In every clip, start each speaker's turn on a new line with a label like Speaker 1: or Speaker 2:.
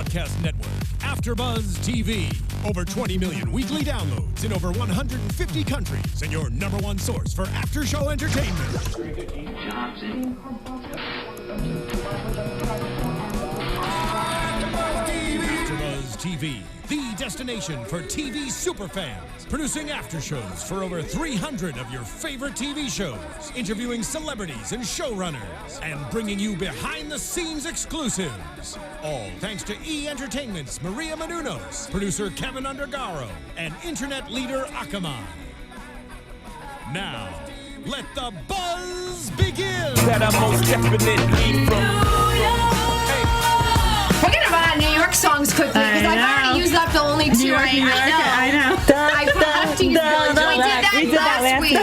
Speaker 1: broadcast network, AfterBuzz TV. Over 20 million weekly downloads in over 150 countries, and your number one source for after-show entertainment. AfterBuzz TV, the destination for TV superfans. Producing after-shows for over 300 of your favorite TV shows. Interviewing celebrities and showrunners. And bringing you behind-the-scenes exclusives. All thanks to E! Entertainment's Maria Menounos, producer Kevin Undergaro, and internet leader Akamai. Now, let the buzz begin!
Speaker 2: That I'm most definitely from.
Speaker 3: We're going to run New York songs quickly because I've already used up the only two.
Speaker 4: I know.
Speaker 3: I have to use Billy. We did that last week.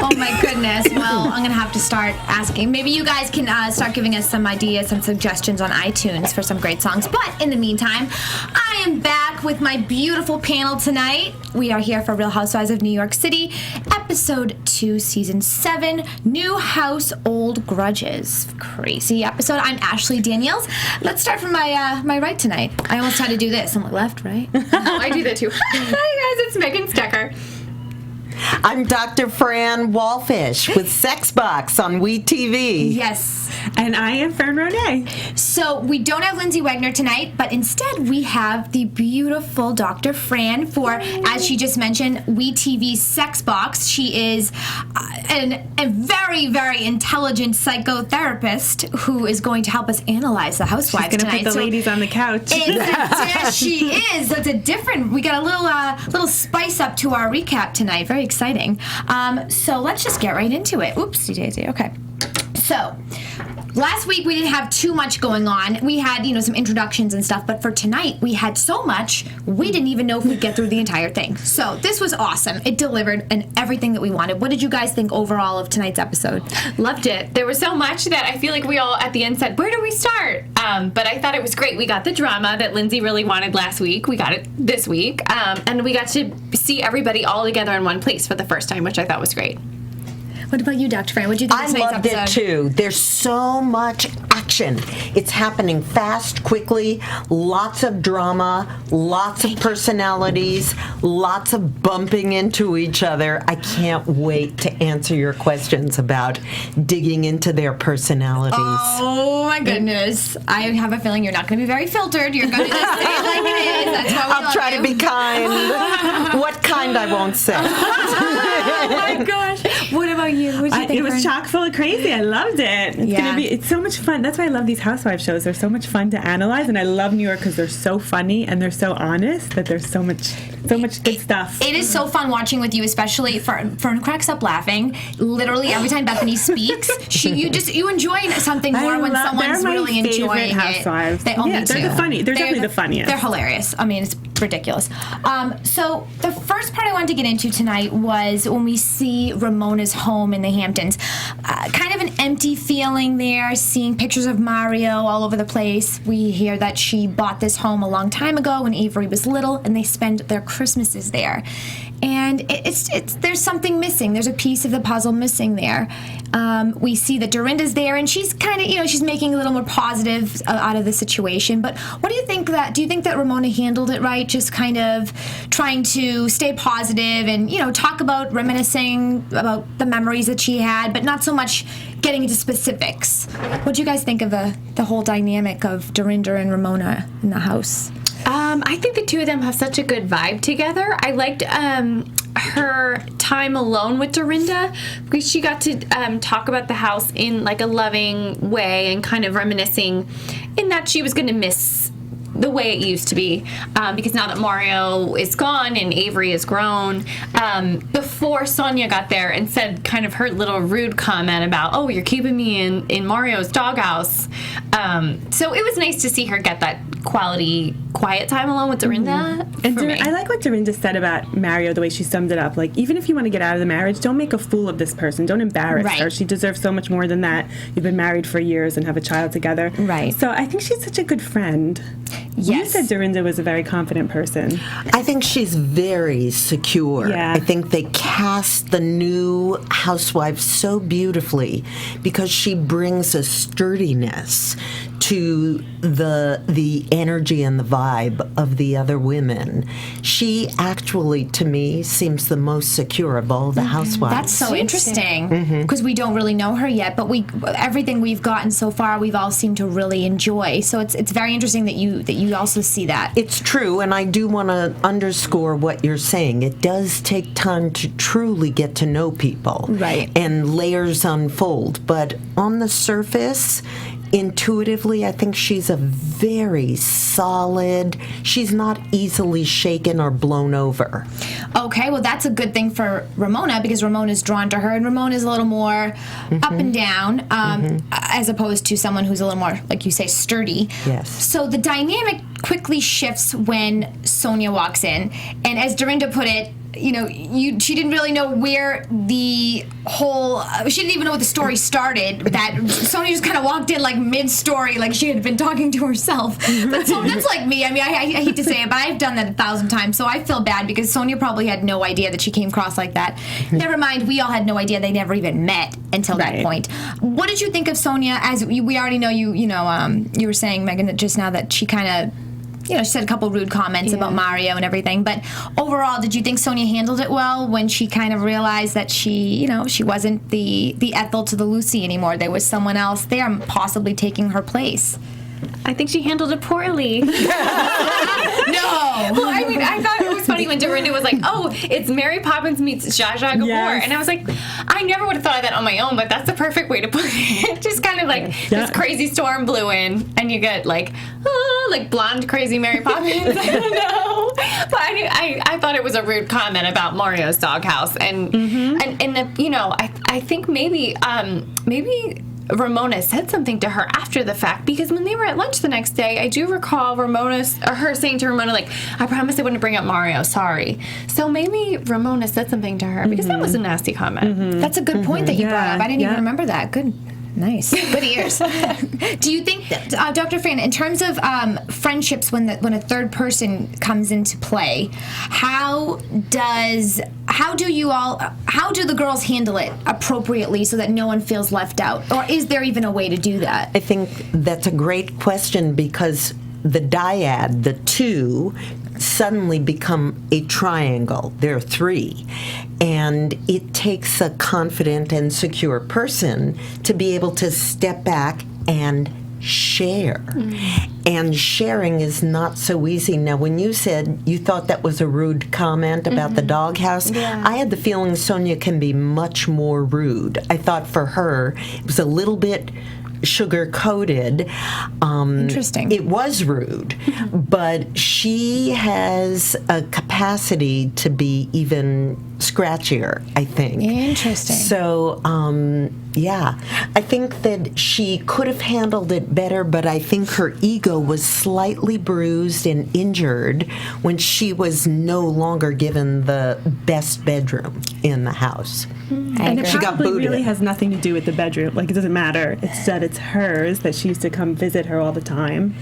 Speaker 3: Oh my goodness. Well, I'm going to have to start asking. Maybe you guys can start giving us some ideas and suggestions on iTunes for some great songs. But in the meantime, I am back with my beautiful panel tonight. We are here for Real Housewives of New York City, Episode 2, Season 7, New House, Old Grudges. Crazy episode. I'm Ashley Daniels. Let's start from my right tonight. I almost had to do this. I'm like, left, right?
Speaker 5: No, I do that too. Hi guys, it's Megan Stecher.
Speaker 6: I'm Dr. Fran Walfish with Sex Box on WeTV.
Speaker 3: Yes.
Speaker 4: And I am Fern Ronay.
Speaker 3: So we don't have Lindsay Wagner tonight, but instead we have the beautiful Dr. Fran for, as she just mentioned, WeTV's Sex Box. She is a very, very intelligent psychotherapist who is going to help us analyze the Housewives
Speaker 4: She's
Speaker 3: tonight.
Speaker 4: Put the ladies on the couch.
Speaker 3: Yes, she is. That's a different. We got a little spice up to our recap tonight. Very exciting. So let's just get right into it. Oopsie daisy. Okay. So, last week we didn't have too much going on. We had, some introductions and stuff, but for tonight we had so much, we didn't even know if we'd get through the entire thing. So, this was awesome. It delivered and everything that we wanted. What did you guys think overall of tonight's episode?
Speaker 5: Loved it. There was so much that I feel like we all at the end said, where do we start? But I thought it was great. We got the drama that Lindsay really wanted last week. We got it this week. And we got to see everybody all together in one place for the first time, which I thought was great.
Speaker 3: What about you, Dr. Fran? What did you think of tonight's episode?
Speaker 6: I loved it too. There's so much action. It's happening fast, quickly, lots of drama, lots of personalities, lots of bumping into each other. I can't wait to answer your questions about digging into their personalities.
Speaker 3: Oh my goodness. I have a feeling you're not going to be very filtered. You're going to just say it like it is. That's why we
Speaker 6: I'll try to be kind. What kind I won't say.
Speaker 3: Oh my gosh. What about you? What did you think?
Speaker 4: It was chock full of crazy. I loved it. It's so much fun. That's why I love these Housewives shows. They're so much fun to analyze, and I love New York because they're so funny and they're so honest that there's so much good stuff.
Speaker 3: It is so fun watching with you, especially Fern cracks up laughing. Literally every time Bethany speaks, you enjoy something more when someone's really enjoying
Speaker 4: Housewives.
Speaker 3: it.
Speaker 4: They're the funny. They're definitely the funniest.
Speaker 3: They're hilarious. I mean, it's ridiculous. So the first part I wanted to get into tonight was when we see Ramona's home in the Hamptons. Kind of an empty feeling there, seeing pictures of Mario all over the place. We hear that she bought this home a long time ago when Avery was little, and they spend their Christmases there. And it's there's something missing. There's a piece of the puzzle missing there. We see that Dorinda's there, and she's kind of, she's making a little more positive out of the situation. But what do you think do you think that Ramona handled it right? Just kind of trying to stay positive and, talk about reminiscing about the memories that she had, but not so much getting into specifics. What do you guys think of the whole dynamic of Dorinda and Ramona in the house?
Speaker 5: I think the two of them have such a good vibe together. I liked her time alone with Dorinda because she got to talk about the house in like a loving way and kind of reminiscing in that she was going to miss the way it used to be because now that Mario is gone and Avery is grown, before Sonia got there and said kind of her little rude comment about, oh, you're keeping me in Mario's doghouse. So it was nice to see her get that quality quiet time alone with Dorinda.
Speaker 4: And I like what Dorinda said about Mario, the way she summed it up. Like, even if you want to get out of the marriage, don't make a fool of this person. Don't embarrass her. She deserves so much more than that. You've been married for years and have a child together.
Speaker 3: Right.
Speaker 4: So I think she's such a good friend. You said Dorinda was a very confident person.
Speaker 6: I think she's very secure.
Speaker 4: Yeah.
Speaker 6: I think they cast the new housewife so beautifully because she brings a sturdiness to the energy and the vibe of the other women. She actually, to me, seems the most secure of all the housewives.
Speaker 3: That's so interesting because we don't really know her yet, but everything we've gotten so far, we've all seemed to really enjoy. So it's very interesting that you also see that.
Speaker 6: It's true, and I do want to underscore what you're saying. It does take time to truly get to know people.
Speaker 3: Right.
Speaker 6: And layers unfold. But on the surface, intuitively, I think she's a very solid, she's not easily shaken or blown over.
Speaker 3: Okay, well, that's a good thing for Ramona because Ramona's drawn to her, and Ramona's a little more up and down as opposed to someone who's a little more, like you say, sturdy.
Speaker 6: Yes.
Speaker 3: So the dynamic quickly shifts when Sonia walks in, and as Dorinda put it, she didn't really know where the whole, she didn't even know what the story started, that Sonia just kind of walked in like mid-story, like she had been talking to herself. But so that's like me. I mean, I hate to say it, but I've done that 1,000 times, so I feel bad because Sonia probably had no idea that she came across like that. Never mind, we all had no idea they never even met until that point. What did you think of Sonia? As we already know, you were saying, Megan, that just now that she kind of, she said a couple rude comments about Mario and everything, but overall, did you think Sonia handled it well when she kind of realized that she wasn't the Ethel to the Lucy anymore? There was someone else there possibly taking her place.
Speaker 5: I think she handled it poorly.
Speaker 3: No!
Speaker 5: Well, I mean, I thought it was funny when Dorinda was like, oh, it's Mary Poppins meets Zsa Zsa Gabor.
Speaker 4: Yes.
Speaker 5: And I was like, I never would have thought of that on my own, but that's the perfect way to put it. Just kind of like this crazy storm blew in, and you get like blonde crazy Mary Poppins. I don't know. But I thought it was a rude comment about Mario's doghouse. And I think maybe Ramona said something to her after the fact, because when they were at lunch the next day, I do recall her saying to Ramona, like, I promised I wouldn't bring up Mario, sorry. So maybe Ramona said something to her, because that was a nasty comment.
Speaker 3: That's a good point that you brought up. I didn't even remember that. Good. Nice. Good ears. Do you think, that, Dr. Fran, in terms of friendships, when a third person comes into play, how do the girls handle it appropriately so that no one feels left out? Or is there even a way to do that?
Speaker 6: I think that's a great question because the dyad, the two, suddenly become a triangle. There are three. And it takes a confident and secure person to be able to step back and share. And sharing is not so easy. Now, when you said you thought that was a rude comment about the doghouse, I had the feeling Sonia can be much more rude. I thought for her, it was a little bit sugar-coated.
Speaker 3: Interesting.
Speaker 6: It was rude, but she has a capacity to be even scratchier, I think.
Speaker 3: Interesting.
Speaker 6: So, I think that she could have handled it better, but I think her ego was slightly bruised and injured when she was no longer given the best bedroom in the house.
Speaker 4: And it
Speaker 6: She got
Speaker 4: probably
Speaker 6: booted.
Speaker 4: really has nothing to do with the bedroom. Like, it doesn't matter. It's that it's hers, that she used to come visit her all the time,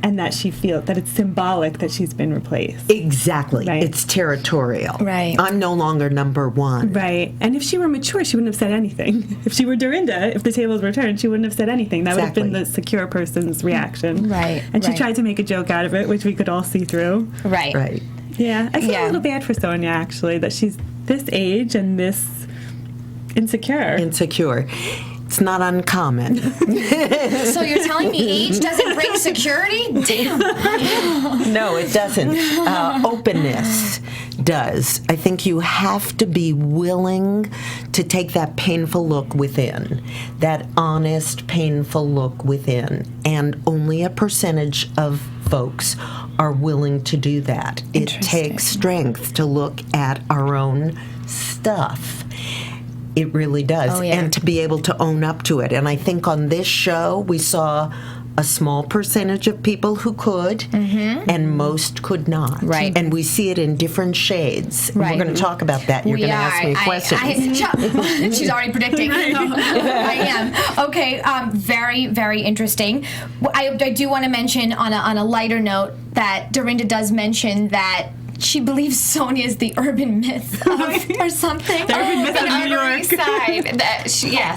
Speaker 4: and that she feels that it's symbolic that she's been replaced.
Speaker 6: Exactly.
Speaker 4: Right.
Speaker 6: It's territorial.
Speaker 3: Right.
Speaker 6: I'm no longer number one.
Speaker 4: Right. And if she were mature, she wouldn't have said anything. If she were Dorinda, if the tables were turned, she wouldn't have said anything. That would have been the secure person's reaction.
Speaker 3: Right.
Speaker 4: And she
Speaker 3: right.
Speaker 4: tried to make a joke out of it, which we could all see through.
Speaker 3: Right.
Speaker 6: Right.
Speaker 4: Yeah. I feel a little bad for Sonia, actually, that she's this age and this insecure.
Speaker 6: It's not uncommon.
Speaker 3: So you're telling me age doesn't bring security? Damn.
Speaker 6: No, it doesn't. Openness does. I think you have to be willing to take that painful look within, that honest, painful look within. And only a percentage of folks are willing to do that. It takes strength to look at our own stuff. It really does.
Speaker 3: Oh, yeah.
Speaker 6: And to be able to own up to it. And I think on this show, we saw a small percentage of people who could, and most could not.
Speaker 3: Right.
Speaker 6: And we see it in different shades. And
Speaker 3: Right.
Speaker 6: we're going to talk about that. You're going to ask me questions.
Speaker 3: She's already predicting. I am. Okay, very, very interesting. I do want to mention on a lighter note that Dorinda does mention that she believes Sonia is the urban myth or something.
Speaker 4: The urban myth of New
Speaker 5: Upper
Speaker 4: York.
Speaker 5: East Side.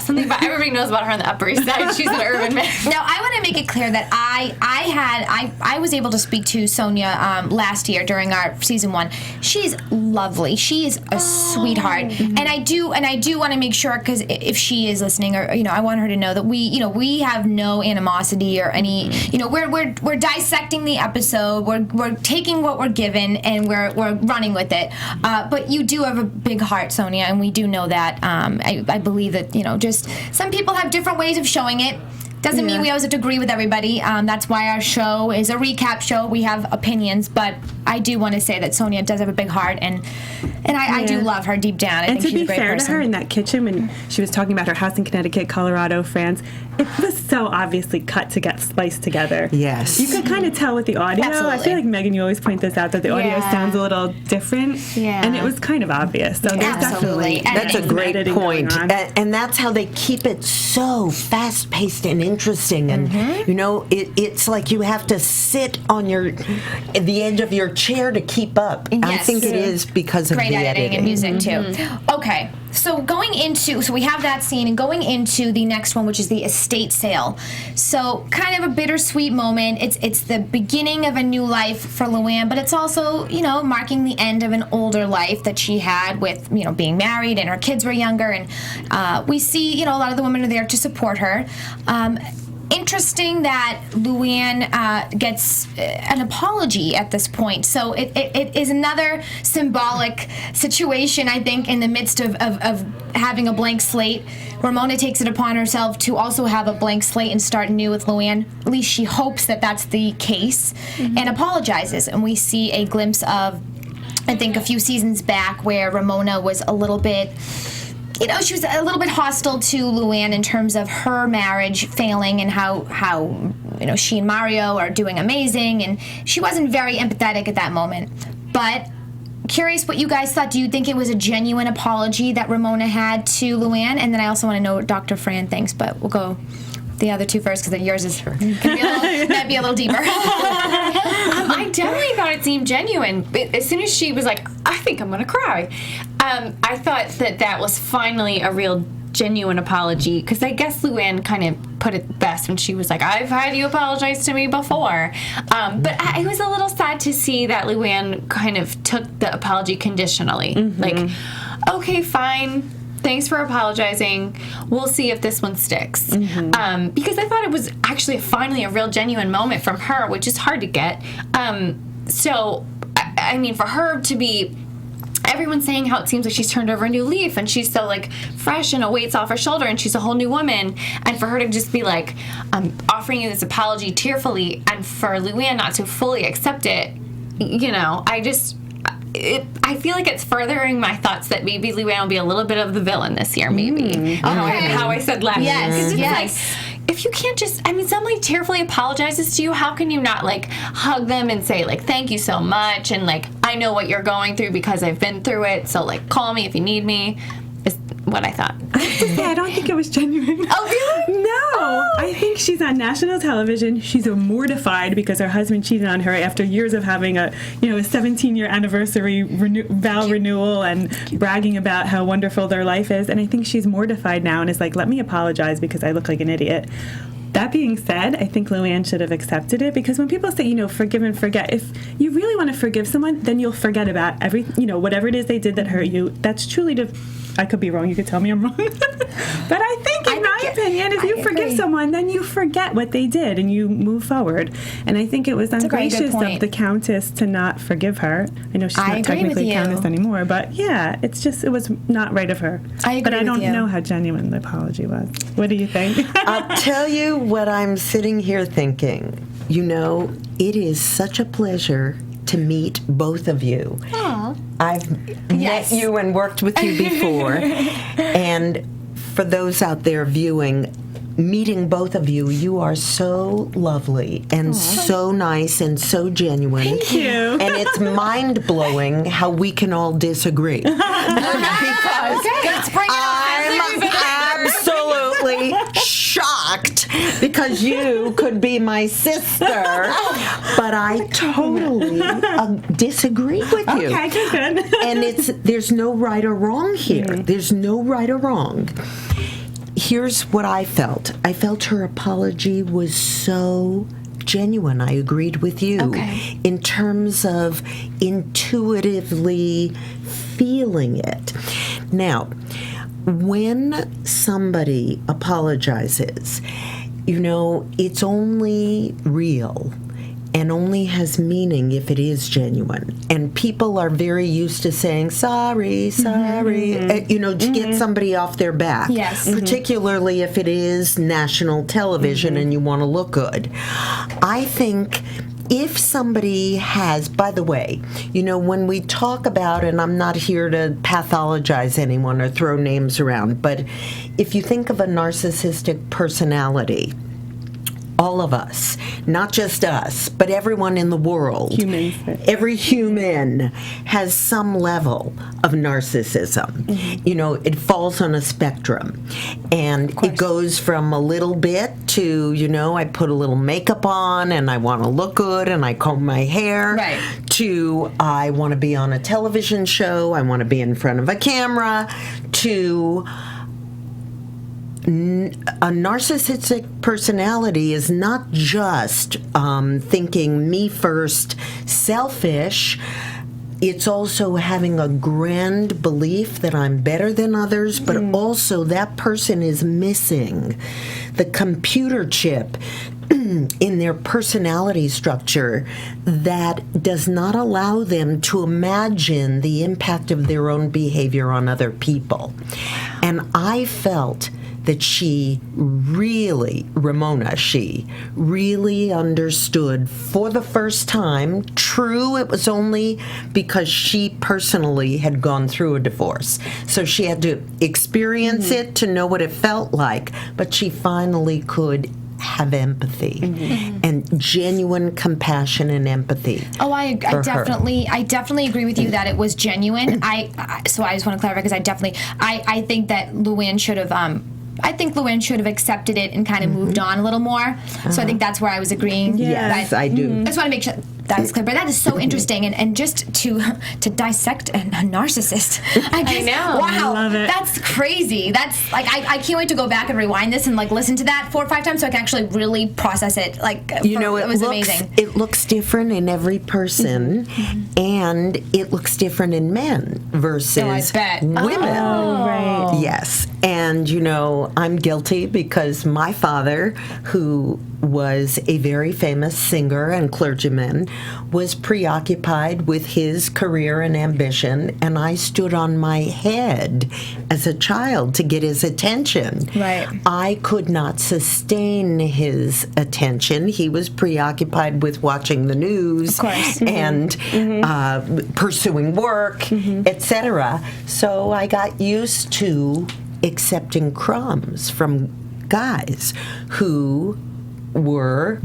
Speaker 5: Something about everybody knows about her on the Upper East Side. She's an urban myth.
Speaker 3: Now, I want to make it clear that I was able to speak to Sonia last year during our season 1. She's lovely. She is a sweetheart, and I do want to make sure, because if she is listening, or I want her to know that we have no animosity or any. We're dissecting the episode. We're taking what we're given and we're running with it. But you do have a big heart, Sonia, and we do know that. I believe that just some people have different ways of showing it. Doesn't mean we always have to agree with everybody. That's why our show is a recap show. We have opinions, but I do want to say that Sonia does have a big heart, and I do love her deep down. I think she's a great person.
Speaker 4: And to be fair to her, in that kitchen, when she was talking about her house in Connecticut, Colorado, France, it was so obviously cut to get spliced together.
Speaker 6: Yes.
Speaker 4: You could kind of tell with the audio.
Speaker 3: Absolutely.
Speaker 4: I feel like, Megan, you always point this out, that the audio sounds a little different.
Speaker 5: Yeah.
Speaker 4: And it was kind of obvious. So there's
Speaker 3: Absolutely.
Speaker 4: definitely...
Speaker 6: That's a great
Speaker 4: editing
Speaker 6: point.
Speaker 4: going on.
Speaker 6: And that's how they keep it so fast-paced and interesting. And, it's like you have to sit on at the edge of your chair to keep up. I
Speaker 3: Yes.
Speaker 6: think it is because of
Speaker 3: Great
Speaker 6: the
Speaker 3: editing and music too.
Speaker 5: Mm-hmm.
Speaker 3: Okay, so we have that scene, and going into the next one, which is the estate sale. So kind of a bittersweet moment. It's the beginning of a new life for Luann, but it's also marking the end of an older life that she had with being married, and her kids were younger, and we see a lot of the women are there to support her. Interesting that Luann gets an apology at this point. So it is another symbolic situation, I think, in the midst of having a blank slate. Ramona takes it upon herself to also have a blank slate and start new with Luann. At least she hopes that that's the case, and apologizes. And we see a glimpse of, I think, a few seasons back where Ramona was a little bit... she was a little bit hostile to Luann in terms of her marriage failing, and how she and Mario are doing amazing, and she wasn't very empathetic at that moment. But curious what you guys thought. Do you think it was a genuine apology that Ramona had to Luann? And then I also want to know what Dr. Fran thinks, but we'll go the other two first, because yours is might be a little deeper.
Speaker 5: I definitely thought it seemed genuine. As soon as she was like, I think I'm going to cry, I thought that was finally a real genuine apology, because I guess Luann kind of put it best when she was like, I've had you apologize to me before. But I was a little sad to see that Luann kind of took the apology conditionally. Like, okay, fine. Thanks for apologizing. We'll see if this one sticks. Because I thought it was actually finally a real genuine moment from her, which is hard to get. So, I mean, for her to be... Everyone's saying how it seems like she's turned over a new leaf, and she's so, like, fresh, and a weight's off her shoulder, and she's a whole new woman. And for her to just be like, I'm offering you this apology tearfully, and for Luann not to fully accept it, I feel like it's furthering my thoughts that maybe Luann will be a little bit of the villain this year, maybe. How I said last year. 'Cause it's like, if you can't just, somebody tearfully apologizes to you, how can you not, like, hug them and say, like, thank you so much, and, like, I know what you're going through because I've been through it, so, like, call me if you need me, is what I thought.
Speaker 4: I don't think it was genuine.
Speaker 5: Oh, really?
Speaker 4: No. I think she's on national television. She's mortified because her husband cheated on her after years of having a 17-year anniversary vow renewal and bragging about how wonderful their life is. And I think she's mortified now and is like, let me apologize because I look like an idiot. That being said, I think Luann should have accepted it, because when people say, forgive and forget, if you really want to forgive someone, then you'll forget about whatever it is they did that hurt you. That's truly I could be wrong. You could tell me I'm wrong. But I think, in my opinion, if you forgive someone, then you forget what they did and you move forward. And I think it was ungracious of the Countess to not forgive her. I know she's not technically Countess anymore, but yeah, it was not right of her. But I don't know how genuine the apology was. What do you think?
Speaker 6: I'll tell you what I'm sitting here thinking. It is such a pleasure to meet both of you.
Speaker 5: Aww.
Speaker 6: I've met you and worked with you before. And for those out there viewing, meeting both of you. You are so lovely and so nice and so genuine.
Speaker 4: Thank you.
Speaker 6: And it's mind-blowing how we can all disagree. Because
Speaker 3: Let's bring it
Speaker 6: I'm absolutely shocked because you could be my sister, but I totally disagree with you.
Speaker 4: Okay, good.
Speaker 6: And there's no right or wrong here. There's no right or wrong. Here's what I felt. I felt her apology was so genuine. I agreed with you.
Speaker 3: Okay.
Speaker 6: In terms of intuitively feeling it. Now, when somebody apologizes, it's only real and only has meaning if it is genuine. And people are very used to saying, sorry, to get somebody off their back.
Speaker 3: Yes.
Speaker 6: Particularly if it is national television and you want to look good. I think if somebody has, by the way, when we talk about, and I'm not here to pathologize anyone or throw names around, but if you think of a narcissistic personality, all of us, not just us, but everyone in the world, every human has some level of narcissism. It falls on a spectrum. And it goes from a little bit to, I put a little makeup on and I want to look good and I comb my hair,
Speaker 3: right,
Speaker 6: to I want to be on a television show, I want to be in front of a camera, to a narcissistic personality is not just thinking me first, selfish. It's also having a grand belief that I'm better than others, but also that person is missing the computer chip in their personality structure that does not allow them to imagine the impact of their own behavior on other people. And I felt that Ramona really understood for the first time. True, it was only because she personally had gone through a divorce. So she had to experience it to know what it felt like, but she finally could have empathy and genuine compassion and empathy.
Speaker 3: Oh, I definitely agree with you that it was genuine. So I just want to clarify because I think that Luann should have. I think Luann should have accepted it and kind of moved on a little more. So I think that's where I was agreeing.
Speaker 6: Yes, I do.
Speaker 3: I just want to make sure that was clear. But that is so interesting. And just to dissect a narcissist. I know. Wow.
Speaker 4: I love it.
Speaker 3: That's crazy. That's like, I can't wait to go back and rewind this and like listen to that 4 or 5 times so I can actually really process it. Like, it was amazing.
Speaker 6: It looks different in every person, and it looks different in men versus women.
Speaker 4: Oh, right.
Speaker 6: Yes. And, I'm guilty because my father, who was a very famous singer and clergyman, was preoccupied with his career and ambition, and I stood on my head as a child to get his attention.
Speaker 3: Right.
Speaker 6: I could not sustain his attention. He was preoccupied with watching the news,
Speaker 3: of course,
Speaker 6: and pursuing work, etc. So I got used to accepting crumbs from guys who were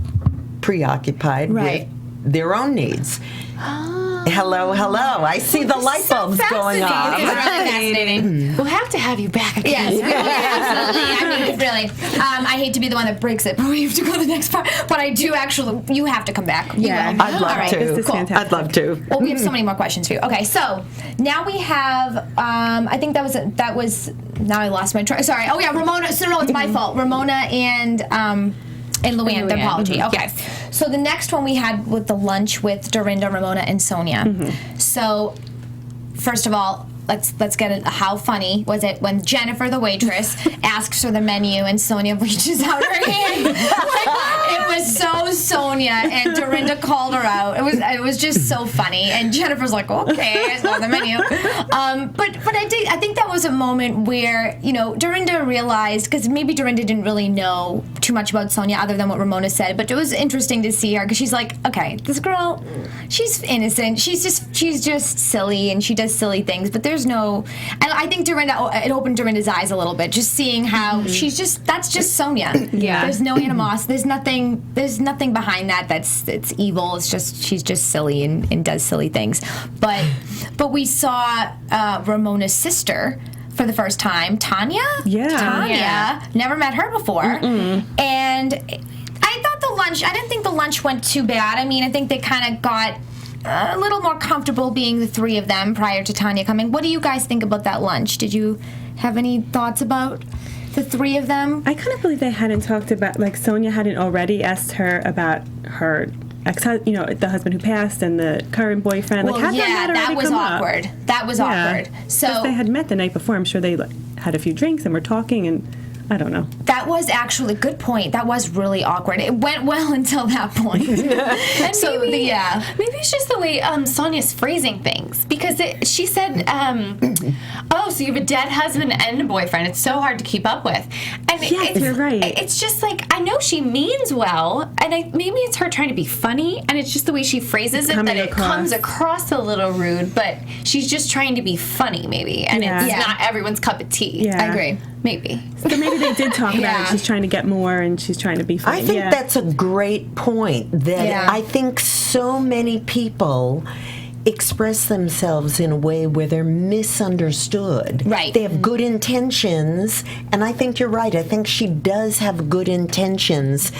Speaker 6: preoccupied with their own needs. Hello. I see the light bulbs going off.
Speaker 3: It's really fascinating.
Speaker 5: We'll have to have you back again.
Speaker 3: Yes, absolutely. I mean, really. I hate to be the one that breaks it, but we have to go to the next part. But I do actually. You have to come back.
Speaker 4: Yeah,
Speaker 6: I'd love to.
Speaker 4: This is fantastic.
Speaker 6: I'd love to.
Speaker 3: Well, we have so many more questions for you. Okay, so now we have. I think that was. Now I lost my train. Sorry. Oh yeah, Ramona. So no, it's my fault. Ramona and Luann, the apology. Okay.
Speaker 5: Yes.
Speaker 3: So the next one we had with the lunch with Dorinda, Ramona, and Sonia. So, first of all, let's get it. How funny was it when Jennifer, the waitress, asks for the menu and Sonia reaches out her hand? It was so Sonia, and Dorinda called her out. It was just so funny, and Jennifer's like, okay, I saw the menu. But I think that was a moment where Dorinda realized, because maybe Dorinda didn't really know too much about Sonia other than what Ramona said, but it was interesting to see her because she's like, okay, this girl, she's innocent, she's just silly and she does silly things, but there's there's no. I think Dorinda. It opened Dorinda's eyes a little bit, just seeing how she's just. That's just Sonia.
Speaker 5: Yeah.
Speaker 3: There's no animosity. There's nothing. There's nothing behind that. It's evil. It's just she's just silly and does silly things. But we saw Ramona's sister for the first time, Tanya.
Speaker 4: Yeah.
Speaker 3: Tanya. Never met her before, and I thought the lunch. I didn't think the lunch went too bad. I mean, I think they kind of got a little more comfortable being the three of them prior to Tanya coming. What do you guys think about that lunch? Did you have any thoughts about the three of them?
Speaker 4: I kind of believe they hadn't talked about, like, Sonia hadn't already asked her about her the husband who passed and the current boyfriend.
Speaker 3: Well,
Speaker 4: like,
Speaker 3: that was awkward. That was awkward. So
Speaker 4: 'cause they had met the night before. I'm sure they had a few drinks and were talking, and I don't know.
Speaker 3: that was actually a good point. That was really awkward. It went well until that point.
Speaker 5: And
Speaker 3: So,
Speaker 5: maybe,
Speaker 3: yeah.
Speaker 5: maybe it's just the way Sonia's phrasing things. Because she said, oh, so you have a dead husband and a boyfriend. It's so hard to keep up with. And
Speaker 4: Yes, you're right.
Speaker 5: It's just like, I know she means well, and maybe it's her trying to be funny, and it's just the way she phrases it
Speaker 4: Coming
Speaker 5: that it
Speaker 4: across.
Speaker 5: comes across a little rude, but she's just trying to be funny, maybe. And
Speaker 4: Yeah.
Speaker 5: it's
Speaker 3: Yeah.
Speaker 5: not everyone's cup of tea.
Speaker 4: Yeah.
Speaker 3: I agree.
Speaker 5: Maybe.
Speaker 4: So maybe they did talk about
Speaker 3: Yeah.
Speaker 4: it. She's trying to get more, and she's trying to be funny.
Speaker 6: I think
Speaker 4: yeah.
Speaker 6: that's a great point. That
Speaker 3: Yeah.
Speaker 6: I think so many people express themselves in a way where they're misunderstood.
Speaker 3: Right.
Speaker 6: They have good intentions, and I think you're right. I think she does have good intentions,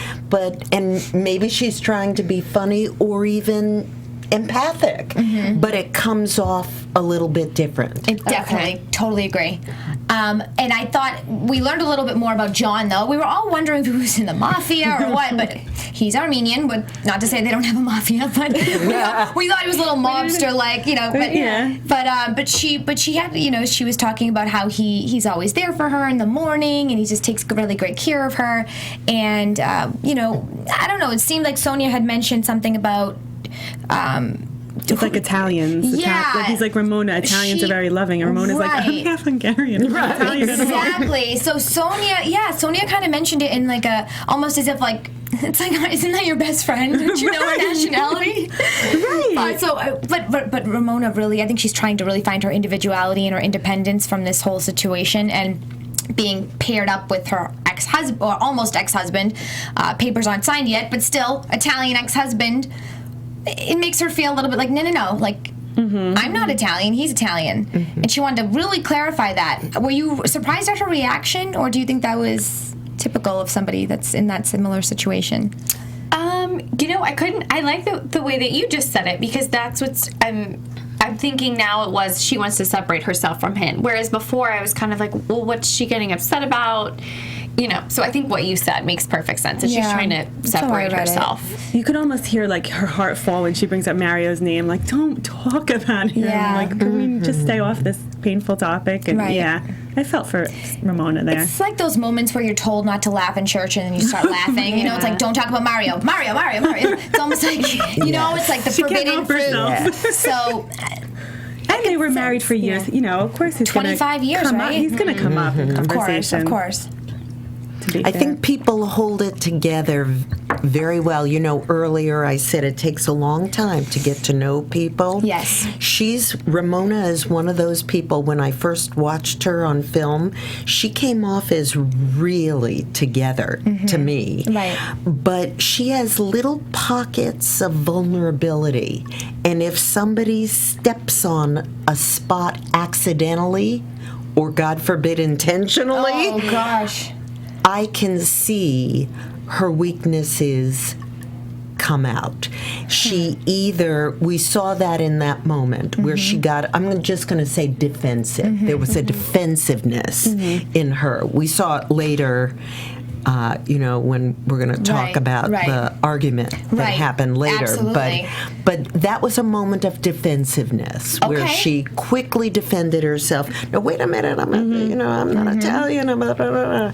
Speaker 6: and maybe she's trying to be funny or even empathic, but it comes off a little bit different.
Speaker 3: Definitely, totally agree. And I thought we learned a little bit more about John, though. We were all wondering if he was in the mafia or what, but he's Armenian. But not to say they don't have a mafia, but we thought he was a little mobster, like, you know. But
Speaker 4: Yeah.
Speaker 3: but she had, you know, she was talking about how he's always there for her in the morning, and he just takes really great care of her. And you know, I don't know. It seemed like Sonia had mentioned something about.
Speaker 4: It's like Italians.
Speaker 3: Yeah.
Speaker 4: Like he's like Ramona. Italians are very loving. And Ramona's like, I'm
Speaker 3: Right.
Speaker 4: half Hungarian. Italian.
Speaker 3: Exactly. So Sonia kind of mentioned it in like almost as if like, it's like, isn't that your best friend? Don't you know her nationality?
Speaker 4: Right.
Speaker 3: But Ramona really, I think she's trying to really find her individuality and her independence from this whole situation, and being paired up with her ex-husband, or almost ex-husband. Papers aren't signed yet, but still, Italian ex-husband. It makes her feel a little bit like, no, like, I'm not Italian, he's Italian. And she wanted to really clarify that. Were you surprised at her reaction, or do you think that was typical of somebody that's in that similar situation?
Speaker 5: You know, I like the way that you just said it, because that's what's, I'm thinking now it was she wants to separate herself from him. Whereas before I was kind of like, well, what's she getting upset about? You know, so I think what you said makes perfect sense. That she's trying to separate herself.
Speaker 4: You could almost hear like her heart fall when she brings up Mario's name. Like, don't talk about him.
Speaker 3: Yeah.
Speaker 4: Like, can we just stay off this painful topic? And
Speaker 3: Right.
Speaker 4: yeah, I felt for Ramona there.
Speaker 3: It's like those moments where you're told not to laugh in church and then you start laughing. You know, it's like, don't talk about Mario. It's almost like, you know, it's like the
Speaker 4: She can't
Speaker 3: forbidden
Speaker 4: help
Speaker 3: fruit.
Speaker 4: herself.
Speaker 3: So,
Speaker 4: And they were married for years. You know, of course he's
Speaker 3: 25 years,
Speaker 4: come
Speaker 3: right?
Speaker 4: up. He's going to come up in conversation.
Speaker 3: of course.
Speaker 4: To be
Speaker 6: I
Speaker 4: fair.
Speaker 6: think people hold it together very well. You know, earlier I said it takes a long time to get to know people.
Speaker 3: Yes.
Speaker 6: Ramona is one of those people. When I first watched her on film, she came off as really together to me.
Speaker 3: Right.
Speaker 6: But she has little pockets of vulnerability. And if somebody steps on a spot accidentally, or God forbid intentionally,
Speaker 3: Oh, gosh.
Speaker 6: I can see her weaknesses come out. We saw that in that moment where she got, I'm just going to say defensive. There was a defensiveness in her. We saw it later, you know, when we're going to talk
Speaker 3: Right,
Speaker 6: about
Speaker 3: right.
Speaker 6: the argument that
Speaker 3: Right,
Speaker 6: happened later.
Speaker 3: absolutely.
Speaker 6: But that was a moment of defensiveness where
Speaker 3: Okay.
Speaker 6: she quickly defended herself. No, wait a minute, I'm not Italian. I'm blah, blah, blah.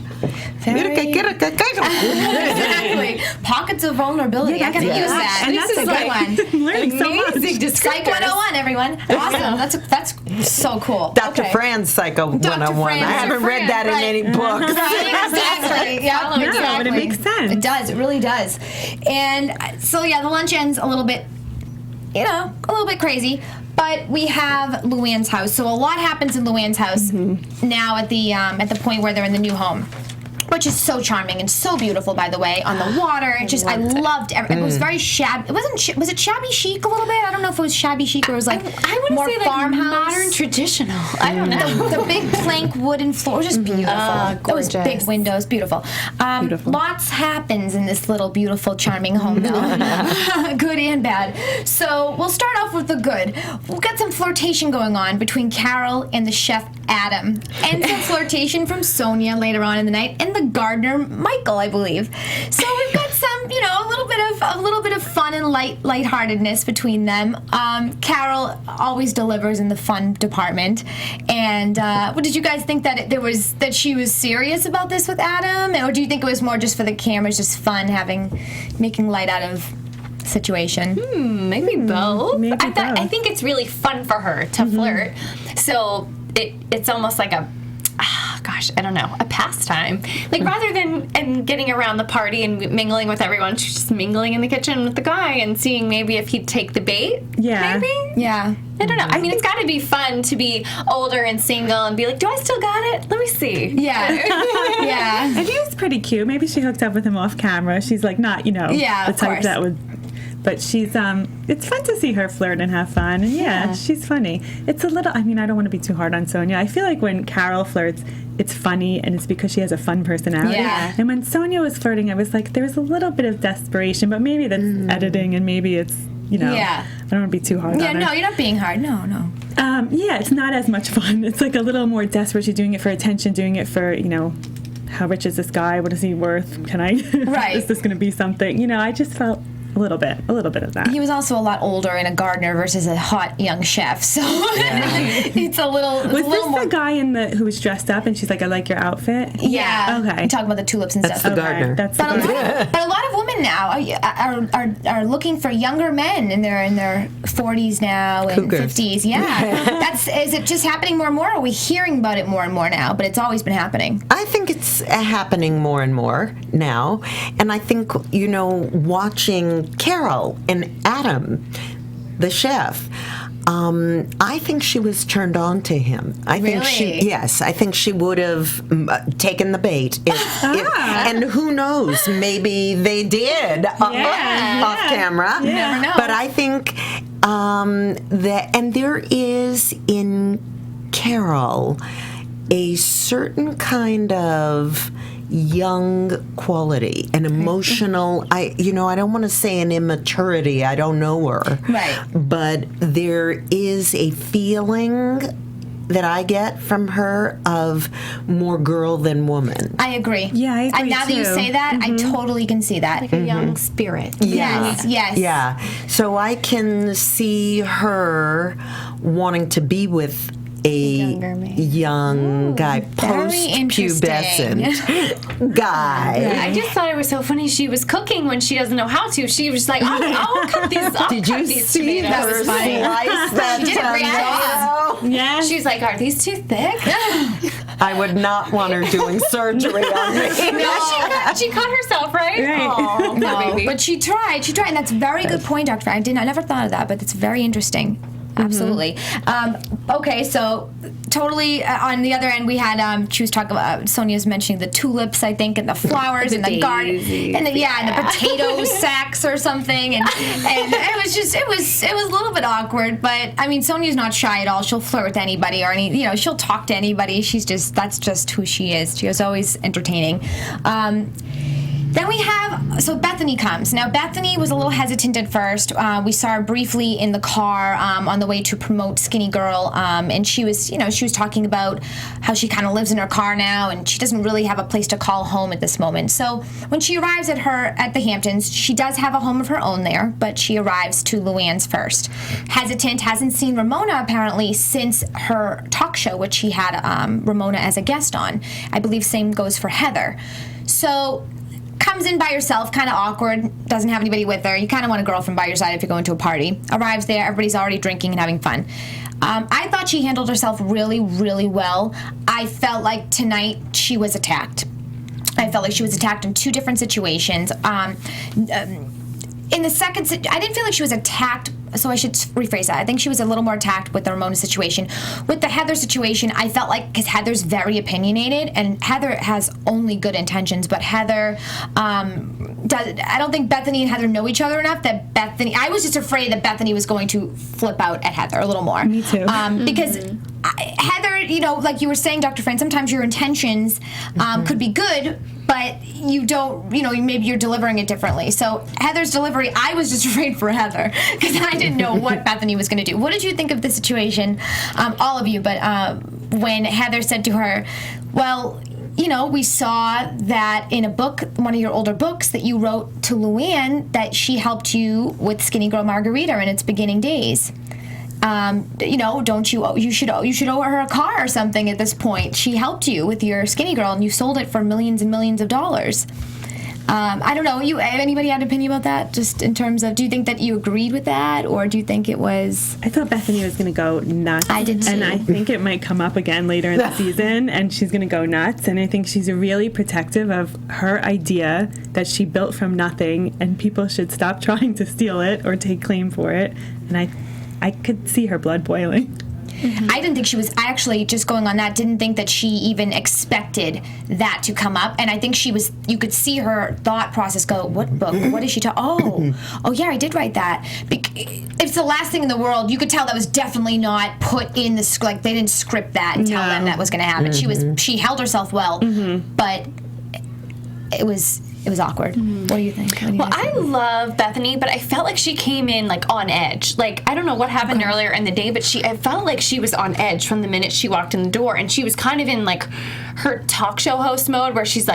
Speaker 3: Exactly. Pockets of vulnerability. I gotta use that.
Speaker 4: And
Speaker 3: This
Speaker 4: that's
Speaker 3: is
Speaker 4: a
Speaker 3: a
Speaker 4: good
Speaker 3: good one.
Speaker 4: I'm learning so much.
Speaker 3: Psych 101, everyone. Awesome. That's so cool.
Speaker 6: Dr.
Speaker 3: Okay.
Speaker 6: Fran's Psycho 101. I
Speaker 3: Fran,
Speaker 6: haven't
Speaker 3: Dr.
Speaker 6: read that
Speaker 3: Fran,
Speaker 6: in any books.
Speaker 3: Right, exactly. Yeah,
Speaker 4: No,
Speaker 3: exactly.
Speaker 4: but it makes sense.
Speaker 3: It does. It really does. And so, yeah, the lunch ends a little bit, you know, a little bit crazy. But we have Luann's house. So a lot happens in Luann's house now at the point where they're in the new home, which is so charming and so beautiful, by the way, on the water. I loved it. It was very shabby. Was it shabby chic a little bit? I don't know if it was shabby chic or it was like
Speaker 5: I would
Speaker 3: more
Speaker 5: say like
Speaker 3: farmhouse.
Speaker 5: modern traditional. I don't know.
Speaker 3: The big plank wooden floor was just beautiful.
Speaker 5: Gorgeous.
Speaker 3: Those big windows, beautiful. Lots happens in this little beautiful, charming home, though. Good and bad. So we'll start off with the good. We've got some flirtation going on between Carol and the chef Adam, and some flirtation from Sonia later on in the night, and the gardener Michael, I believe. So we've got some, a little bit of fun and lightheartedness between them. Carol always delivers in the fun department. And what did you guys think that she was serious about this with Adam, or do you think it was more just for the cameras, just fun, making light out of situation?
Speaker 5: Maybe both.
Speaker 4: maybe
Speaker 5: I
Speaker 4: both.
Speaker 5: think it's really fun for her to flirt. So it's almost like a I don't know, a pastime. Like rather than getting around the party and mingling with everyone, she's just mingling in the kitchen with the guy and seeing maybe if he'd take the bait.
Speaker 4: Yeah.
Speaker 5: Maybe?
Speaker 3: Yeah.
Speaker 5: I don't know. I mean, it's got to be fun to be older and single and be like, do I still got it? Let me see.
Speaker 3: Yeah. Yeah.
Speaker 4: And he was pretty cute. Maybe she hooked up with him off camera. She's like not,
Speaker 3: Yeah,
Speaker 4: the
Speaker 3: of
Speaker 4: type
Speaker 3: course.
Speaker 4: that would. But she's it's fun to see her flirt and have fun, and yeah, she's funny. It's a little. I mean, I don't want to be too hard on Sonia. I feel like when Carol flirts, it's funny, and it's because she has a fun personality.
Speaker 3: Yeah.
Speaker 4: And when Sonia was flirting, I was like, there was a little bit of desperation, but maybe that's editing, and maybe it's
Speaker 3: Yeah.
Speaker 4: I don't want to be too hard.
Speaker 3: Yeah,
Speaker 4: on her.
Speaker 3: no, you're not being hard. No.
Speaker 4: Yeah, it's not as much fun. It's like a little more desperate. She's doing it for attention, doing it for, how rich is this guy? What is he worth? Can I?
Speaker 3: Right.
Speaker 4: Is this going to be something? I just felt a little bit of that.
Speaker 3: He was also a lot older and a gardener versus a hot young chef, so it's a little.
Speaker 4: Was
Speaker 3: a little
Speaker 4: this
Speaker 3: more.
Speaker 4: the guy who was dressed up and she's like, I like your outfit?
Speaker 3: Yeah.
Speaker 4: Okay.
Speaker 3: You talking about the tulips and
Speaker 6: That's
Speaker 3: stuff.
Speaker 6: the gardener.
Speaker 4: That's the
Speaker 3: But
Speaker 4: gardener.
Speaker 3: a lot of women now are looking for younger men, and they're in their 40s now and
Speaker 6: Cougars.
Speaker 3: 50s. Yeah, is it just happening more and more? Or are we hearing about it more and more now? But it's always been happening.
Speaker 6: I think it's happening more and more now. And I think, watching Carol and Adam, the chef, I think she was turned on to him. I think
Speaker 3: Really?
Speaker 6: I think she would have taken the bait. And who knows, maybe they did off camera.
Speaker 3: You never know.
Speaker 6: But I think and there is in Carol a certain kind of young quality, an emotional, I don't want to say an immaturity, I don't know her.
Speaker 3: Right.
Speaker 6: But there is a feeling that I get from her of more girl than woman.
Speaker 3: I agree.
Speaker 4: Yeah, I agree,
Speaker 3: And now that you
Speaker 4: too.
Speaker 3: say that, I totally can see that.
Speaker 5: Like a young spirit.
Speaker 3: Yes.
Speaker 6: Yeah. So I can see her wanting to be with a
Speaker 5: Younger man.
Speaker 6: young guy,
Speaker 3: very
Speaker 6: post-pubescent guy.
Speaker 5: I just thought it was so funny. She was cooking when she doesn't know how to. She was like, I'll cut these.
Speaker 6: Did you see
Speaker 5: tomatoes.
Speaker 6: her slice that
Speaker 3: She did a great job.
Speaker 6: tomato?
Speaker 4: Yeah.
Speaker 5: She's like, are these too thick?
Speaker 6: I would not want her doing surgery on me.
Speaker 5: She cut herself, right?
Speaker 4: Right.
Speaker 5: Aw, poor
Speaker 3: No,
Speaker 5: baby.
Speaker 3: but she tried, and that's a very good point, Dr. I never thought of that, but it's very interesting. Absolutely. Okay, so totally on the other end, we had she was talking about Sonia's mentioning the tulips, I think, and the flowers and the garden, and the potato sacks or something, and it was a little bit awkward, but I mean Sonia's not shy at all. She'll flirt with anybody or she'll talk to anybody. That's just who she is. She was always entertaining. Then we have, so Bethany comes. Now, Bethany was a little hesitant at first. We saw her briefly in the car on the way to promote Skinny Girl, and she was talking about how she kind of lives in her car now, and she doesn't really have a place to call home at this moment. So when she arrives at the Hamptons, she does have a home of her own there, but she arrives to Luann's first. Hesitant, hasn't seen Ramona apparently since her talk show, which she had Ramona as a guest on. I believe same goes for Heather. So comes in by herself, kind of awkward, doesn't have anybody with her. You kind of want a girlfriend by your side if you're going to a party. Arrives there, everybody's already drinking and having fun. I thought she handled herself really, really well. I felt like tonight she was attacked. I felt like she was attacked in two different situations. In the second, I didn't feel like she was attacked so I should rephrase that. I think she was a little more attacked with the Ramona situation. With the Heather situation, I felt like, because Heather's very opinionated, and Heather has only good intentions, but Heather, I don't think Bethany and Heather know each other enough that Bethany, I was just afraid that Bethany was going to flip out at Heather a little more.
Speaker 4: Me too.
Speaker 3: Because Heather, like you were saying, Dr. Fran, sometimes your intentions could be good, but you don't, maybe you're delivering it differently. So Heather's delivery, I was just afraid for Heather because I didn't know what Bethany was going to do. What did you think of the situation, all of you, but when Heather said to her, well, we saw that in a book, one of your older books that you wrote to Luann, that she helped you with Skinny Girl Margarita in its beginning days. Don't you should owe her a car or something at this point. She helped you with your Skinny Girl, and you sold it for millions and millions of dollars. I don't know. Anybody had an opinion about that? Just in terms of, do you think that you agreed with that, or do you think it was?
Speaker 4: I thought Bethany was going to go nuts.
Speaker 3: I did too.
Speaker 4: And I think it might come up again later in the season, and she's going to go nuts. And I think she's really protective of her idea that she built from nothing, and people should stop trying to steal it or take claim for it. And I could see her blood boiling.
Speaker 3: Mm-hmm. I didn't think she was, I actually, just going on that, didn't think that she even expected that to come up. And I think you could see her thought process go, what book? What is she talking? Oh, yeah, I did write that. It's the last thing in the world. You could tell that was definitely not put in the script. Like, they didn't script that and tell them that was going to happen. She held herself well, but it was awkward. What do you think?
Speaker 5: Well, I love Bethany, but I felt like she came in on edge. I don't know what happened earlier in the day, but I felt like she was on edge from the minute she walked in the door, and she was kind of in her talk show host mode where she's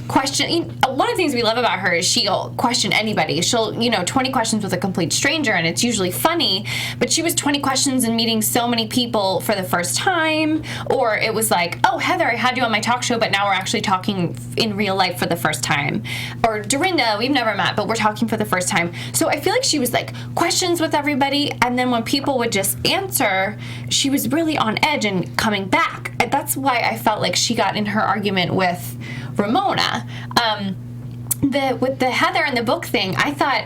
Speaker 5: questioning. One of the things we love about her is she'll question anybody. She'll 20 questions with a complete stranger, and it's usually funny, but she was 20 questions and meeting so many people for the first time, or it was oh, Heather, I had you on my talk show, but now we're actually talking in real life for the first time. Or Dorinda, we've never met, but we're talking for the first time. So I feel like she was questions with everybody, and then when people would just answer, she was really on edge and coming back. And that's why I felt like she got in her argument with Ramona. With the Heather and the book thing, I thought,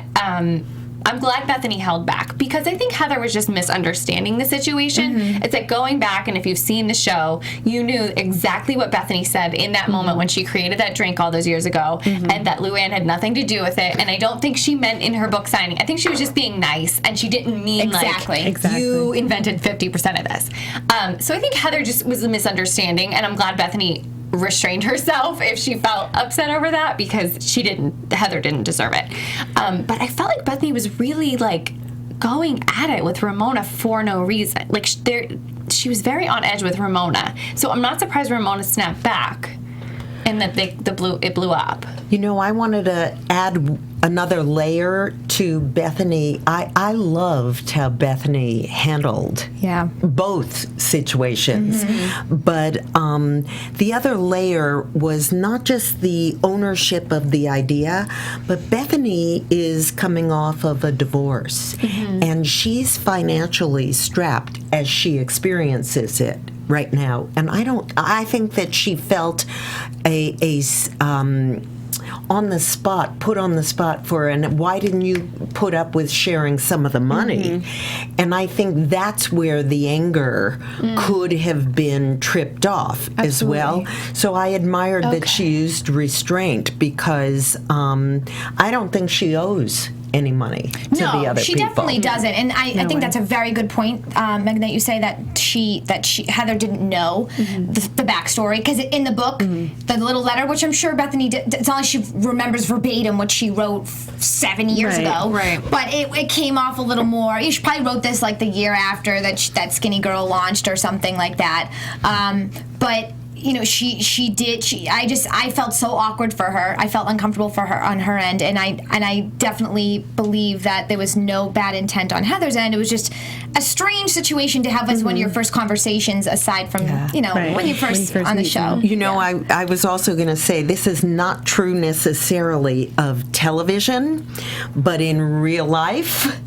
Speaker 5: I'm glad Bethany held back, because I think Heather was just misunderstanding the situation. It's going back, and if you've seen the show, you knew exactly what Bethany said in that moment when she created that drink all those years ago, and that Luann had nothing to do with it. And I don't think she meant in her book signing. I think she was just being nice, and she didn't mean
Speaker 3: exactly.
Speaker 5: You invented 50% of this. So I think Heather just was a misunderstanding, and I'm glad Bethany restrained herself if she felt upset over that, because Heather didn't deserve it. But I felt like Bethany was really going at it with Ramona for no reason. She was very on edge with Ramona. So I'm not surprised Ramona snapped back and that it blew up.
Speaker 6: I wanted to add another layer to Bethany. I loved how Bethany handled both situations. But the other layer was not just the ownership of the idea, but Bethany is coming off of a divorce, and she's financially strapped as she experiences it right now. And I think that she felt put on the spot for, and why didn't you put up with sharing some of the money? And I think that's where the anger could have been tripped off as well. So I admired that she used restraint, because I don't think she owes any money to the other people.
Speaker 3: No, she definitely doesn't. And I think that's a very good point, Megan, that you say that Heather didn't know the backstory, because in the book, the little letter, which I'm sure Bethany did, it's not like she remembers verbatim what she wrote 7 years ago. Right. But it came off a little more. She probably wrote this the year after that Skinny Girl launched or something like that. But she did. I felt so awkward for her. I felt uncomfortable for her on her end, and I definitely believe that there was no bad intent on Heather's end. It was just a strange situation to have as one of your first conversations, aside from when you first on the show.
Speaker 6: I was also going to say, this is not true necessarily of television, but in real life.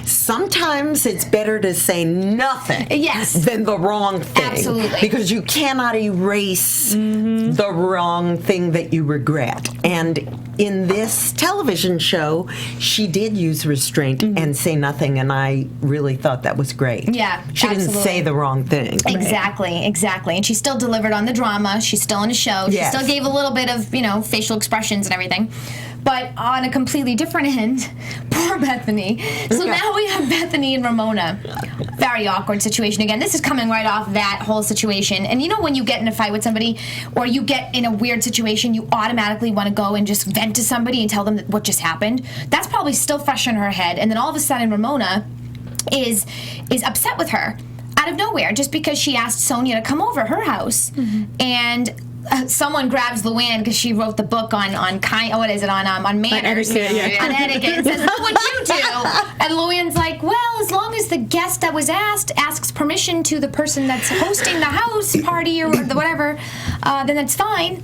Speaker 6: Sometimes it's better to say nothing
Speaker 3: Yes.
Speaker 6: than the wrong thing.
Speaker 3: Absolutely.
Speaker 6: Because you cannot erase the wrong thing that you regret. And in this television show, she did use restraint and say nothing, and I really thought that was great.
Speaker 3: Yeah,
Speaker 6: She didn't
Speaker 3: absolutely.
Speaker 6: say the wrong thing.
Speaker 3: Exactly. And she still delivered on the drama. She's still in a show. She
Speaker 6: Yes.
Speaker 3: still gave a little bit of, facial expressions and everything. But on a completely different end, poor Bethany. So now we have Bethany and Ramona. Very awkward situation again. This is coming right off that whole situation. And when you get in a fight with somebody or you get in a weird situation, you automatically want to go and just vent to somebody and tell them what just happened. That's probably still fresh in her head. And then all of a sudden Ramona is upset with her out of nowhere just because she asked Sonia to come over her house. And someone grabs Luann because she wrote the book on manners.
Speaker 4: etiquette, yeah.
Speaker 3: On etiquette. And says, what would you do? And Luann's like, well, as long as the guest that was asked asks permission to the person that's hosting the house party or the whatever, then that's fine.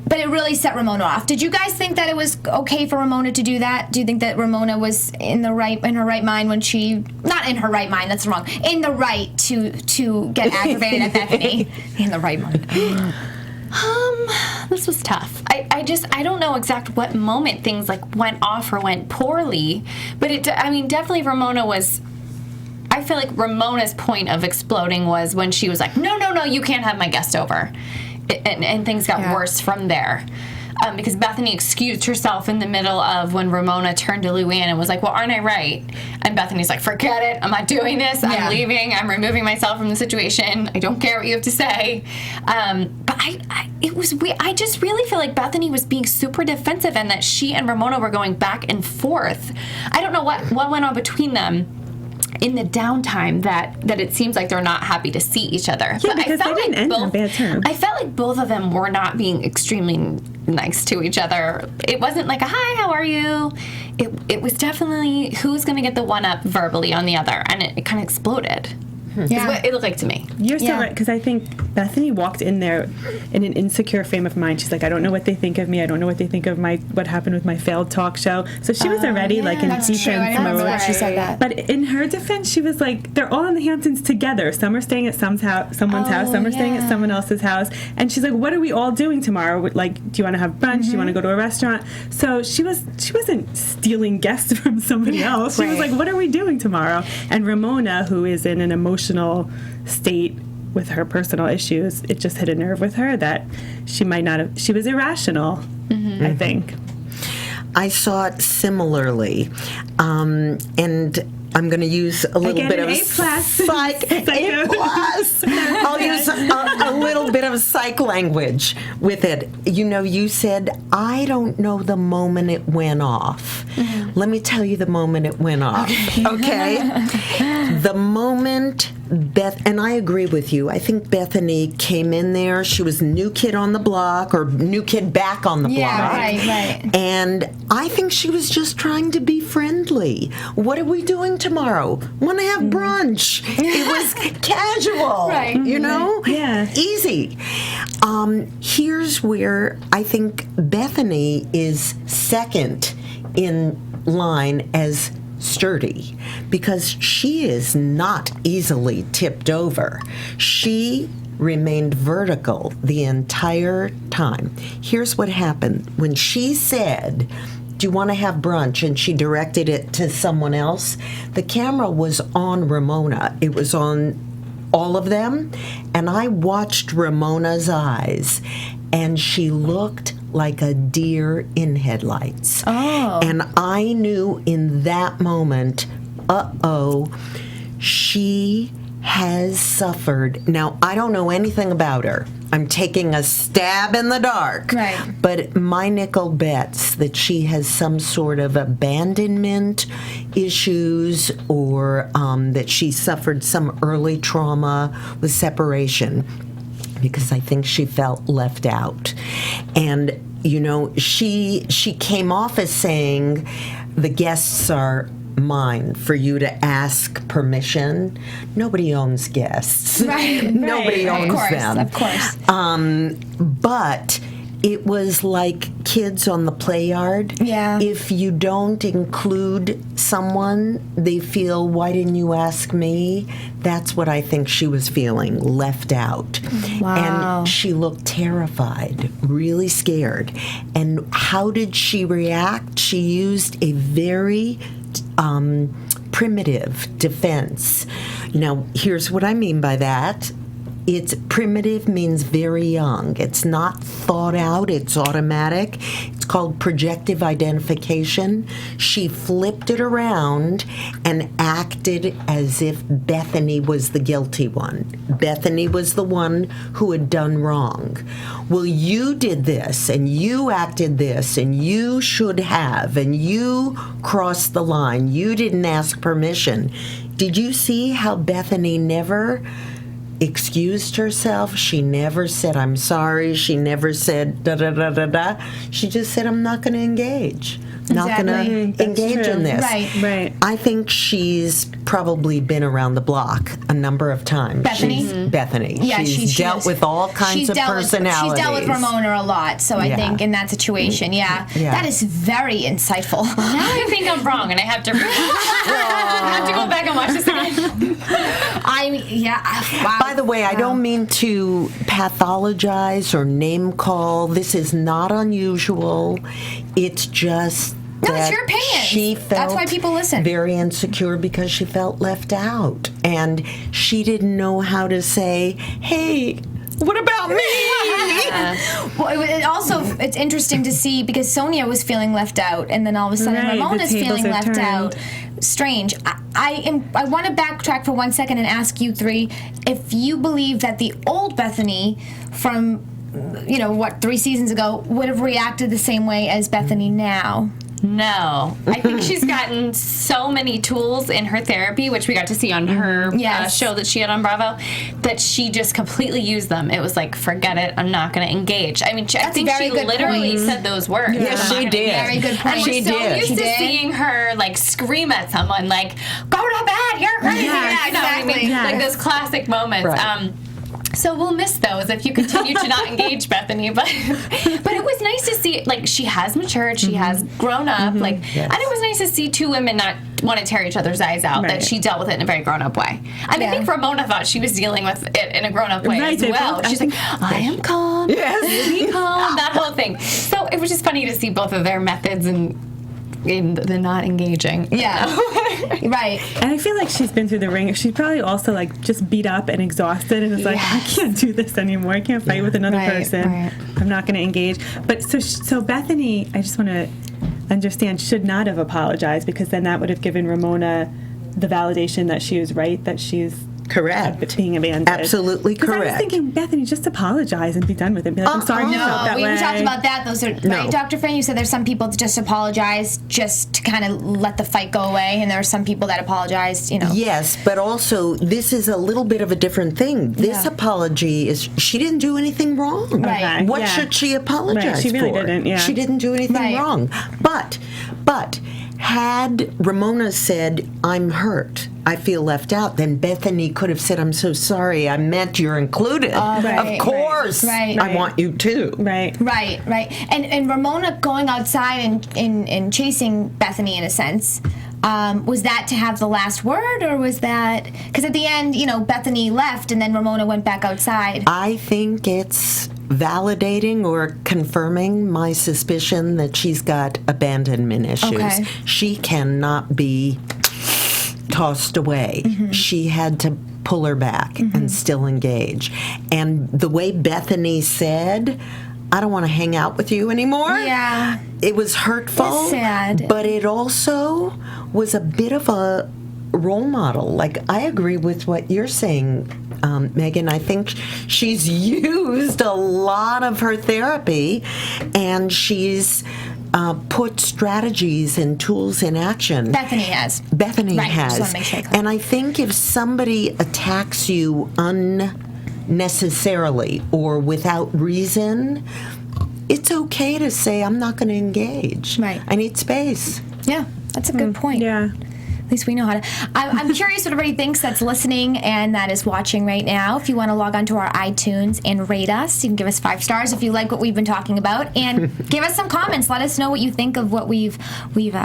Speaker 3: But it really set Ramona off. Did you guys think that it was okay for Ramona to do that? Do you think that Ramona was in her right mind when she, not in her right mind, that's wrong, in the right to get aggravated at Bethany? In the right mind.
Speaker 5: This was tough. I don't know exact what moment things went off or went poorly, but definitely Ramona was. I feel like Ramona's point of exploding was when she was like, no, you can't have my guest over. And things got worse from there. Because Bethany excused herself in the middle of when Ramona turned to Luann and was like, well, aren't I right? And Bethany's like, forget it. I'm not doing this. I'm leaving. I'm removing myself from the situation. I don't care what you have to say. But it was weird. I just really feel like Bethany was being super defensive and that she and Ramona were going back and forth. I don't know what went on between them in the downtime that it seems like they're not happy to see each other.
Speaker 4: Yeah, because they didn't end on bad terms.
Speaker 5: I felt like both of them were not being extremely nice to each other. It wasn't like a hi, how are you? It was definitely who's going to get the one up verbally on the other, and it kind of exploded.
Speaker 3: Yeah.
Speaker 5: Is what it looked like to me.
Speaker 4: You're so right, because I think Bethany walked in there in an insecure frame of mind. She's like, I don't know what they think of me. I don't know what they think of what happened with my failed talk show. So she was already in
Speaker 3: That's true. I
Speaker 4: defense
Speaker 3: remember
Speaker 4: mode.
Speaker 3: that she said that.
Speaker 4: But in her defense, she was like, they're all in the Hamptons together. Some are staying at someone's house, some are staying at someone else's house. And she's like, what are we all doing tomorrow? Like, do you want to have brunch? Do you want to go to a restaurant? So she wasn't stealing guests from somebody else. She was like, what are we doing tomorrow? And Ramona, who is in an emotional state with her personal issues, it just hit a nerve with her that she was irrational, I think.
Speaker 6: I saw it similarly, and I'm going to use a little bit of psych. A plus. I'll use a little bit of psych language with it. You said, I don't know the moment it went off. Let me tell you the moment it went off. Okay? The moment and I agree with you. I think Bethany came in there. She was new kid on the block, or new kid back on the block.
Speaker 3: Yeah, right.
Speaker 6: And I think she was just trying to be friendly. What are we doing tomorrow? Want to have brunch? It was casual,
Speaker 3: Right.
Speaker 4: Yeah.
Speaker 6: Easy. Here's where I think Bethany is second in line as sturdy, because she is not easily tipped over. She remained vertical the entire time. Here's what happened. When she said, do you want to have brunch? And she directed it to someone else, the camera was on Ramona. It was on all of them. And I watched Ramona's eyes, and she looked like a deer in headlights. Oh. And I knew in that moment, she has suffered. Now, I don't know anything about her. I'm taking a stab in the dark.
Speaker 3: Right.
Speaker 6: But my nickel bets that she has some sort of abandonment issues, or that she suffered some early trauma with separation, because I think she felt left out. And, she came off as saying, the guests are mine for you to ask permission. Nobody owns guests.
Speaker 3: Right.
Speaker 6: Nobody owns them.
Speaker 3: Of course.
Speaker 6: But it was like kids on the play yard.
Speaker 3: Yeah.
Speaker 6: If you don't include someone, they feel, why didn't you ask me? That's what I think she was feeling, left out.
Speaker 3: Wow.
Speaker 6: And she looked terrified, really scared. And how did she react? She used a very primitive defense. Now, here's what I mean by that. It's primitive means very young. It's not thought out. It's automatic. It's called projective identification. She flipped it around and acted as if Bethany was the guilty one. Bethany was the one who had done wrong. Well, you did this, and you acted this, and you should have, and you crossed the line. You didn't ask permission. Did you see how Bethany never excused herself? She never said, I'm sorry. She never said, da-da-da-da-da. She just said, I'm not going to engage. Not going to engage in this.
Speaker 4: Right.
Speaker 6: I think she's probably been around the block a number of times.
Speaker 3: Bethany?
Speaker 6: Bethany.
Speaker 3: Yeah,
Speaker 6: she's dealt with all kinds of personalities.
Speaker 3: She's dealt with Ramona a lot, so I
Speaker 6: Yeah.
Speaker 3: think in that situation,
Speaker 6: Yeah.
Speaker 3: that is very insightful.
Speaker 5: Now I think I'm wrong, and I have to I have to go back and watch this again.
Speaker 3: Wow.
Speaker 6: By the way, I don't mean to pathologize or name call. This is not unusual. It's just
Speaker 3: No, it's
Speaker 6: that
Speaker 3: your opinion.
Speaker 6: she felt
Speaker 3: That's why people listen.
Speaker 6: very insecure because she felt left out. And she didn't know how to say, hey, what about me?
Speaker 3: Well, it's interesting to see because Sonia was feeling left out, and then all of a sudden
Speaker 4: Right, the
Speaker 3: Ramona's
Speaker 4: tables
Speaker 3: feeling
Speaker 4: are
Speaker 3: left
Speaker 4: turned.
Speaker 3: out. Strange. I want to backtrack for 1 second and ask you three if you believe that the old Bethany from 3 seasons ago would have reacted the same way as Bethany now.
Speaker 5: No. I think she's gotten so many tools in her therapy, which we got to see on her
Speaker 3: Yes.
Speaker 5: show that she had on Bravo, that she just completely used them. It was like, forget it, I'm not going to engage. I mean, I think
Speaker 3: very
Speaker 5: she
Speaker 3: good
Speaker 5: literally
Speaker 3: point.
Speaker 5: said those words.
Speaker 6: Yes,
Speaker 5: I'm not
Speaker 6: she
Speaker 5: gonna
Speaker 6: did.
Speaker 5: engage.
Speaker 3: Very good point.
Speaker 5: And we're
Speaker 6: She
Speaker 5: so
Speaker 6: did.
Speaker 5: used
Speaker 3: She
Speaker 5: to
Speaker 3: did.
Speaker 5: seeing her like scream at someone, like, go to bed, you're crazy.
Speaker 3: Yeah,
Speaker 5: You know what I mean?
Speaker 3: exactly.
Speaker 5: Like those classic moments.
Speaker 6: Right.
Speaker 5: So we'll miss those if you continue to not engage Bethany, but it was nice to see, like, she has matured, she has grown up, like,
Speaker 6: Yes.
Speaker 5: and it was nice to see two women not want to tear each other's eyes out, that
Speaker 4: Right.
Speaker 5: she dealt with it in a very grown-up way. And I think Ramona thought she was dealing with it in a grown-up way
Speaker 4: Right,
Speaker 5: as
Speaker 4: they
Speaker 5: well.
Speaker 4: both- I
Speaker 5: She's like, I am calm,
Speaker 6: Yes.
Speaker 5: be calm, that whole thing. So it was just funny to see both of their methods in the not engaging.
Speaker 3: Yeah. Right.
Speaker 4: And I feel like she's been through the ringer. She's probably also like just beat up and exhausted, and is like, I can't do this anymore. I can't fight with another
Speaker 3: Right,
Speaker 4: person.
Speaker 3: right.
Speaker 4: I'm not going to engage. But so Bethany, I just want to understand, should not have apologized, because then that would have given Ramona the validation that she was right, that she's
Speaker 6: Correct.
Speaker 4: being abandoned.
Speaker 6: Absolutely
Speaker 4: 'Cause I was
Speaker 6: correct.
Speaker 4: thinking, Bethany, just apologize and be done with it. Be like, I'm sorry you felt that
Speaker 3: we
Speaker 4: way.
Speaker 3: talked about that. Those are right, Dr. Fran. You said there's some people that just apologize just to kind of let the fight go away, and there are some people that apologize.
Speaker 6: Yes, but also this is a little bit of a different thing. This apology is she didn't do anything wrong.
Speaker 3: Right.
Speaker 4: Okay,
Speaker 6: What
Speaker 4: yeah.
Speaker 6: should she apologize
Speaker 4: Right, she really
Speaker 6: for?
Speaker 4: didn't, yeah.
Speaker 6: She didn't do anything
Speaker 3: Right.
Speaker 6: wrong. But had Ramona said, I'm hurt, I feel left out, then Bethany could have said, I'm so sorry, I meant you're included.
Speaker 3: right,
Speaker 6: Of course,
Speaker 3: right.
Speaker 6: I want you too.
Speaker 4: Right.
Speaker 3: Right. And Ramona going outside and chasing Bethany in a sense. Was that to have the last word, or was that because at the end, Bethany left and then Ramona went back outside?
Speaker 6: I think it's validating or confirming my suspicion that she's got abandonment issues.
Speaker 3: Okay.
Speaker 6: She cannot be tossed away. She had to pull her back and still engage. And the way Bethany said, I don't want to hang out with you anymore.
Speaker 3: Yeah.
Speaker 6: It was hurtful.
Speaker 3: It's sad.
Speaker 6: But it also was a bit of a role model. Like, I agree with what you're saying, Megan. I think she's used a lot of her therapy, and she's put strategies and tools in action.
Speaker 3: Bethany has.
Speaker 6: Bethany
Speaker 3: Right, just
Speaker 6: has.
Speaker 3: wanna make sure I clarify.
Speaker 6: And I think if somebody attacks you unnecessarily or without reason, it's okay to say, I'm not going to engage.
Speaker 3: Right.
Speaker 6: I need space.
Speaker 3: Yeah, that's a good point.
Speaker 4: Yeah.
Speaker 3: least we know how to. I'm curious what everybody thinks that's listening and that is watching right now. If you want to log on to our iTunes and rate us, you can give us 5 stars if you like what we've been talking about, and give us some comments. Let us know what you think of what we've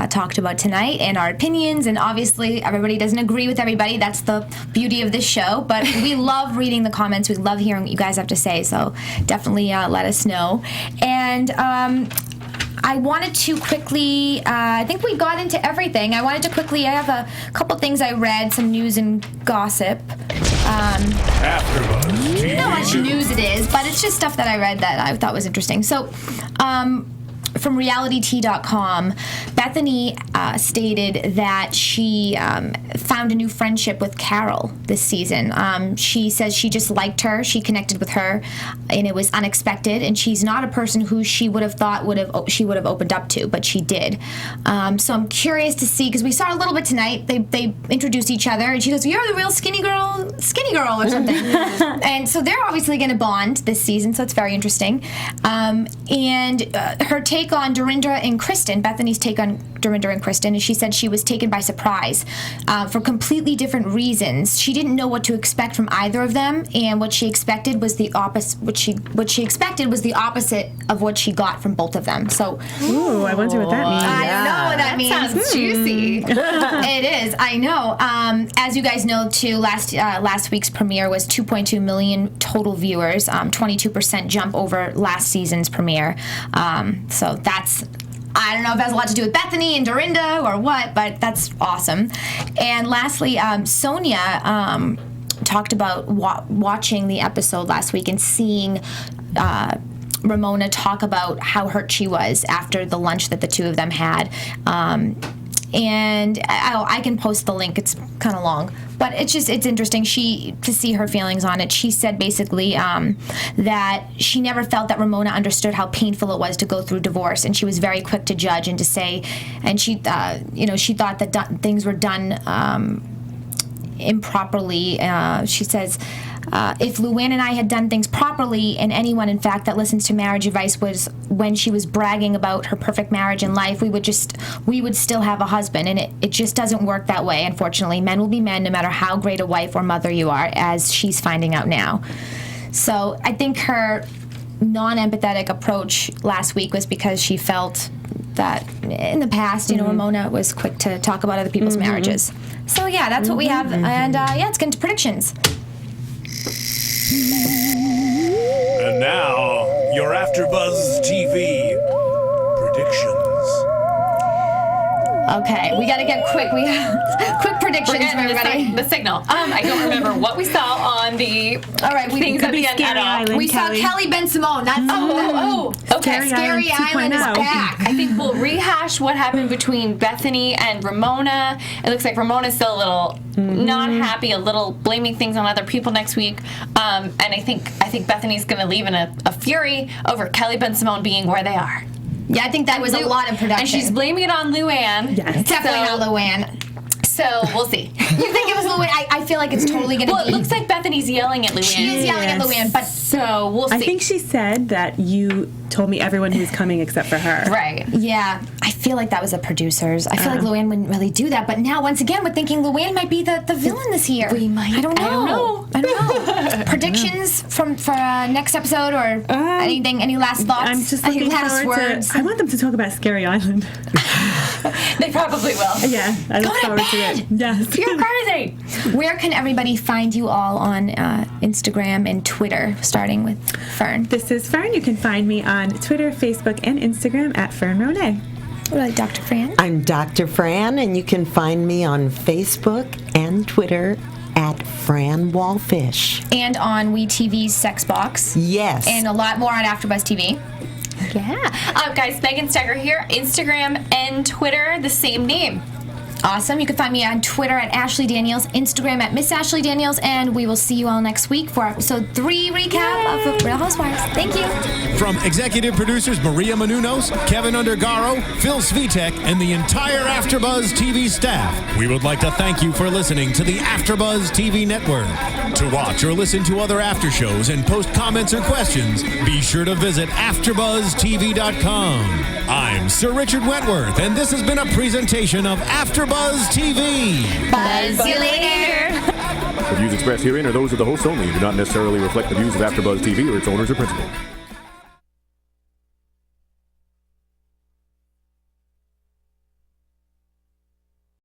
Speaker 3: talked about tonight and our opinions. And obviously, everybody doesn't agree with everybody. That's the beauty of this show. But we love reading the comments. We love hearing what you guys have to say. So definitely let us know. And I wanted to quickly, I think we got into everything. I have a couple things I read, some news and gossip.
Speaker 1: AfterBuzz
Speaker 3: You
Speaker 1: TV.
Speaker 3: know how much news it is, but it's just stuff that I read that I thought was interesting. So, from realityt.com, Bethany stated that she found a new friendship with Carol this season. She says she just liked her, she connected with her, and it was unexpected. And she's not a person who she would have thought she would have opened up to, but she did. So I'm curious to see, because we saw a little bit tonight. They introduced each other, and she goes, "You're the real skinny girl," or something. And so they're obviously going to bond this season. So it's very interesting. And her take on Dorinda and Kristen, Bethany's take on Dorinda and Kristen, is she said she was taken by surprise for completely different reasons. She didn't know what to expect from either of them, and what she expected was the opposite. What she expected was the opposite of what she got from both of them. So,
Speaker 4: Ooh, I wonder what that means.
Speaker 3: I don't know what that means.
Speaker 5: Sounds juicy.
Speaker 3: It is. I know. As you guys know, too, last week's premiere was 2.2 million total viewers, 22% jump over last season's premiere. So that's, I don't know if it has a lot to do with Bethany and Dorinda or what, but that's awesome. And lastly, Sonia talked about watching the episode last week and seeing Ramona talk about how hurt she was after the lunch that the two of them had. And I can post the link. It's kind of long, but it's interesting to see her feelings on it. She said basically that she never felt that Ramona understood how painful it was to go through divorce, and she was very quick to judge and to say, and she she thought that things were done improperly. She says, if Luann and I had done things properly, and anyone, in fact, that listens to marriage advice was when she was bragging about her perfect marriage in life, we would still have a husband, and it just doesn't work that way, unfortunately. Men will be men no matter how great a wife or mother you are, as she's finding out now. So I think her non-empathetic approach last week was because she felt that in the past, Ramona was quick to talk about other people's marriages. So yeah, that's what we have, and let's get into predictions.
Speaker 1: And now, your AfterBuzz TV predictions.
Speaker 3: Okay, we gotta get quick. We quick predictions for everybody.
Speaker 5: The signal. I don't remember what we saw on the things at the end at all.
Speaker 4: Island,
Speaker 3: We saw Kelly Ben Simone.
Speaker 5: Okay.
Speaker 3: Scary Island is
Speaker 4: 2.0.
Speaker 3: back.
Speaker 5: I think we'll rehash what happened between Bethany and Ramona. It looks like Ramona's still a little not happy, a little blaming things on other people next week. And I think Bethany's going to leave in a fury over Kelly Ben Simone being where they are.
Speaker 3: Yeah, I think that was a lot of production.
Speaker 5: And she's blaming it on Luann.
Speaker 4: Yes.
Speaker 3: Definitely not Luann.
Speaker 5: So we'll see.
Speaker 3: You think it was Luann? I feel like it's totally gonna
Speaker 5: Well,
Speaker 3: be.
Speaker 5: it looks like Bethany's yelling at Luann.
Speaker 3: She is yelling at Luann, but
Speaker 5: So we'll see.
Speaker 4: I think she said that you told me everyone who was coming except for her.
Speaker 5: Right.
Speaker 3: yeah, I feel like that was the producers. I feel like Luann wouldn't really do that, but now once again we're thinking Luann might be the villain this year.
Speaker 5: We might.
Speaker 3: I don't know. Predictions for next episode or anything? Any last thoughts?
Speaker 4: I'm just
Speaker 3: Any
Speaker 4: looking
Speaker 3: last
Speaker 4: forward
Speaker 3: words?
Speaker 4: to. I want them to talk about Scary Island.
Speaker 5: They probably will.
Speaker 4: Yeah, I look
Speaker 3: Go to
Speaker 4: forward to
Speaker 3: bed.
Speaker 4: it. Yes.
Speaker 5: You're crazy.
Speaker 3: Where can everybody find you all on Instagram and Twitter, starting with Fern?
Speaker 4: This is Fern. You can find me on Twitter, Facebook, and Instagram at Fern Ronay.
Speaker 3: What about Dr. Fran?
Speaker 6: I'm Dr. Fran, and you can find me on Facebook and Twitter at Fran Walfish.
Speaker 3: And on WeTV's Sex Box.
Speaker 6: Yes.
Speaker 3: And a lot more on AfterBuzz TV.
Speaker 5: Yeah. Guys, Megan Stecher here. Instagram and Twitter, the same name.
Speaker 3: Awesome. You can find me on Twitter at Ashley Daniels, Instagram at Miss Ashley Daniels, and we will see you all next week for episode 3 recap of Real Housewives. Thank you.
Speaker 1: From executive producers Maria Menounos, Kevin Undergaro, Phil Svitek, and the entire AfterBuzz TV staff, we would like to thank you for listening to the AfterBuzz TV network. To watch or listen to other after shows and post comments or questions, be sure to visit AfterBuzzTV.com. I'm Sir Richard Wentworth, and this has been a presentation of AfterBuzz AfterBuzz TV.
Speaker 3: Buzz you later.
Speaker 7: The views expressed herein are those of the hosts only and do not necessarily reflect the views of AfterBuzz TV or its owners or principals.